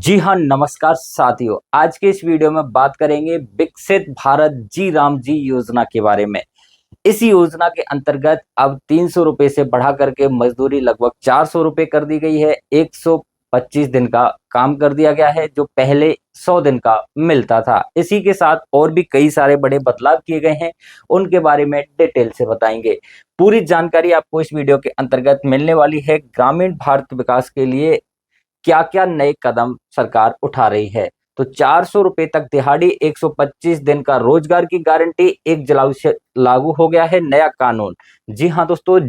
जी हाँ, नमस्कार साथियों। आज के इस वीडियो में बात करेंगे विकसित भारत जी राम जी योजना के बारे में। इस योजना के अंतर्गत अब 300 रुपए से बढ़ा करके मजदूरी लगभग 400 रुपए कर दी गई है। 125 दिन का काम कर दिया गया है, जो पहले 100 दिन का मिलता था। इसी के साथ और भी कई सारे बड़े बदलाव किए गए हैं, उनके बारे में डिटेल से बताएंगे। पूरी जानकारी आपको इस वीडियो के अंतर्गत मिलने वाली है। ग्रामीण भारत विकास के लिए क्या क्या नए कदम सरकार उठा रही है। तो 400 रुपए तक दिहाड़ी, 125 दिन का रोजगार की गारंटी 1 जुलाई से लागू हो गया है नया कानून। जी हाँ दोस्तों,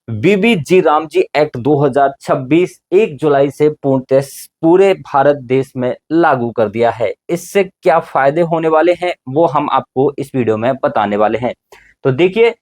बीबी जी राम जी एक्ट 2026 1 जुलाई से पूर्णतः पूरे भारत देश में लागू कर दिया है। इससे क्या फायदे होने वाले हैं वो हम आपको इस वीडियो में बताने वाले हैं। तो देखिए,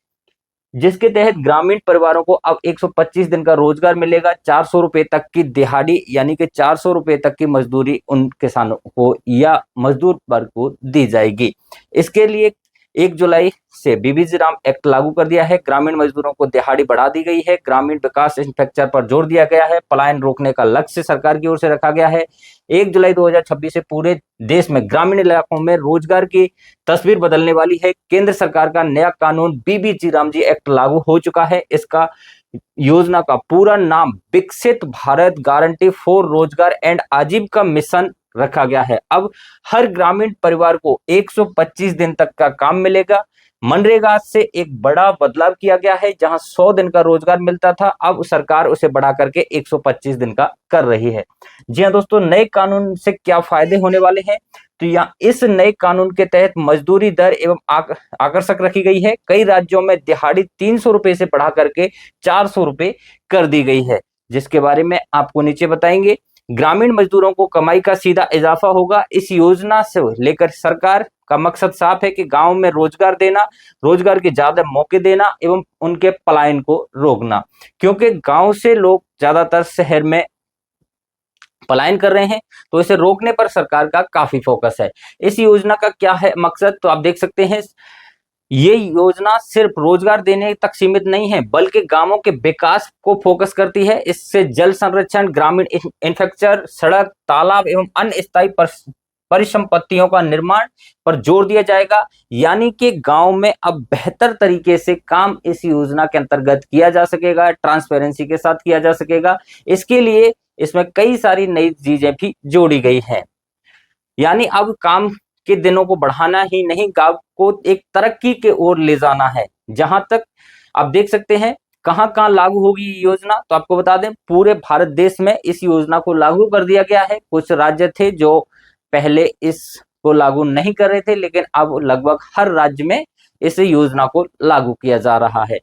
जिसके तहत ग्रामीण परिवारों को अब 125 दिन का रोजगार मिलेगा, 400 रुपए तक की दिहाड़ी यानी कि 400 रुपए तक की मजदूरी उन किसानों को या मजदूर वर्ग को दी जाएगी। इसके लिए 1 जुलाई से बीबीजी राम एक्ट लागू कर दिया है। ग्रामीण मजदूरों को दिहाड़ी बढ़ा दी गई है। ग्रामीण विकास इंफ्रास्ट्रक्चर पर जोर दिया गया है। पलायन रोकने का लक्ष्य सरकार की ओर से रखा गया है। 1 जुलाई 2026 से पूरे देश में ग्रामीण इलाकों में रोजगार की तस्वीर बदलने वाली है। केंद्र सरकार का नया कानून बीबीजी राम जी एक्ट लागू हो चुका है। इसका योजना का पूरा नाम विकसित भारत गारंटी फॉर रोजगार एंड आजीविका मिशन रखा गया है। अब हर ग्रामीण परिवार को 125 दिन तक का काम मिलेगा। मनरेगा से एक बड़ा बदलाव किया गया है। जहां 100 दिन का रोजगार मिलता था, अब सरकार उसे बढ़ा करके 125 दिन का कर रही है। जी हाँ दोस्तों, नए कानून से क्या फायदे होने वाले हैं। तो यहाँ इस नए कानून के तहत मजदूरी दर एवं आकर्षक रखी गई है। कई राज्यों में दिहाड़ी 300 रुपए से बढ़ा करके 400 रुपए कर दी गई है, जिसके बारे में आपको नीचे बताएंगे। ग्रामीण मजदूरों को कमाई का सीधा इजाफा होगा। इस योजना से लेकर सरकार का मकसद साफ है कि गांव में रोजगार देना, रोजगार के ज्यादा मौके देना एवं उनके पलायन को रोकना, क्योंकि गांव से लोग ज्यादातर शहर में पलायन कर रहे हैं। तो इसे रोकने पर सरकार का काफी फोकस है। इस योजना का क्या है मकसद, तो आप देख सकते हैं। ये योजना सिर्फ रोजगार देने तक सीमित नहीं है, बल्कि गांवों के विकास को फोकस करती है। इससे जल संरक्षण, ग्रामीण इंफ्रास्ट्रक्चर, सड़क, तालाब एवं अन्य स्थायी परिसंपत्तियों का निर्माण पर जोर दिया जाएगा। यानी कि गांव में अब बेहतर तरीके से काम इस योजना के अंतर्गत किया जा सकेगा, ट्रांसपेरेंसी के साथ किया जा सकेगा। इसके लिए इसमें कई सारी नई चीजें भी जोड़ी गई हैं। यानी अब काम के दिनों को बढ़ाना ही नहीं, गांव को एक तरक्की के ओर ले जाना है। जहां तक आप देख सकते हैं कहां कहां लागू होगी ये योजना, तो आपको बता दें पूरे भारत देश में इस योजना को लागू कर दिया गया है। कुछ राज्य थे जो पहले इसको लागू नहीं कर रहे थे, लेकिन अब लगभग हर राज्य में इस योजना को लागू किया जा रहा है।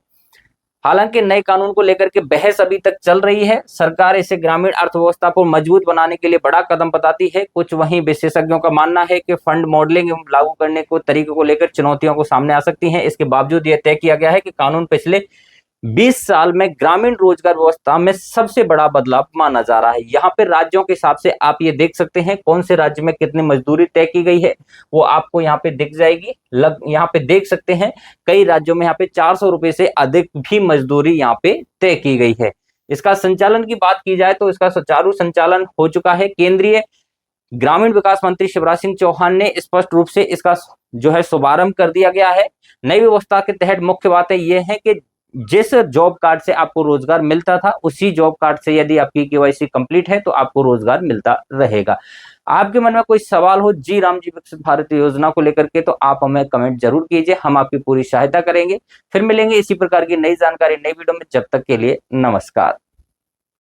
हालांकि नए कानून को लेकर के बहस अभी तक चल रही है। सरकार इसे ग्रामीण अर्थव्यवस्था को मजबूत बनाने के लिए बड़ा कदम बताती है। कुछ वहीं विशेषज्ञों का मानना है कि फंड मॉडलिंग एवं लागू करने को तरीकों को लेकर चुनौतियों को सामने आ सकती हैं। इसके बावजूद यह तय किया गया है कि कानून पिछले 20 साल में ग्रामीण रोजगार व्यवस्था में सबसे बड़ा बदलाव माना जा रहा है। यहाँ पे राज्यों के हिसाब से आप ये देख सकते हैं कौन से राज्य में कितनी मजदूरी तय की गई है, वो आपको यहाँ पे दिख जाएगी। यहाँ पे देख सकते हैं कई राज्यों में यहाँ पे 400 रुपए से अधिक भी मजदूरी यहाँ पे तय की गई है। इसका संचालन की बात की जाए तो इसका सुचारू संचालन हो चुका है। केंद्रीय ग्रामीण विकास मंत्री शिवराज सिंह चौहान ने स्पष्ट रूप से इसका जो है शुभारंभ कर दिया गया है। नई व्यवस्था के तहत मुख्य बातें ये हैं कि जिस जॉब कार्ड से आपको रोजगार मिलता था, उसी जॉब कार्ड से यदि आपकी केवाईसी कंप्लीट है तो आपको रोजगार मिलता रहेगा। आपके मन में कोई सवाल हो जी राम जी विकसित भारत योजना को लेकर के, तो आप हमें कमेंट जरूर कीजिए, हम आपकी पूरी सहायता करेंगे। फिर मिलेंगे इसी प्रकार की नई जानकारी नई वीडियो में। जब तक के लिए नमस्कार।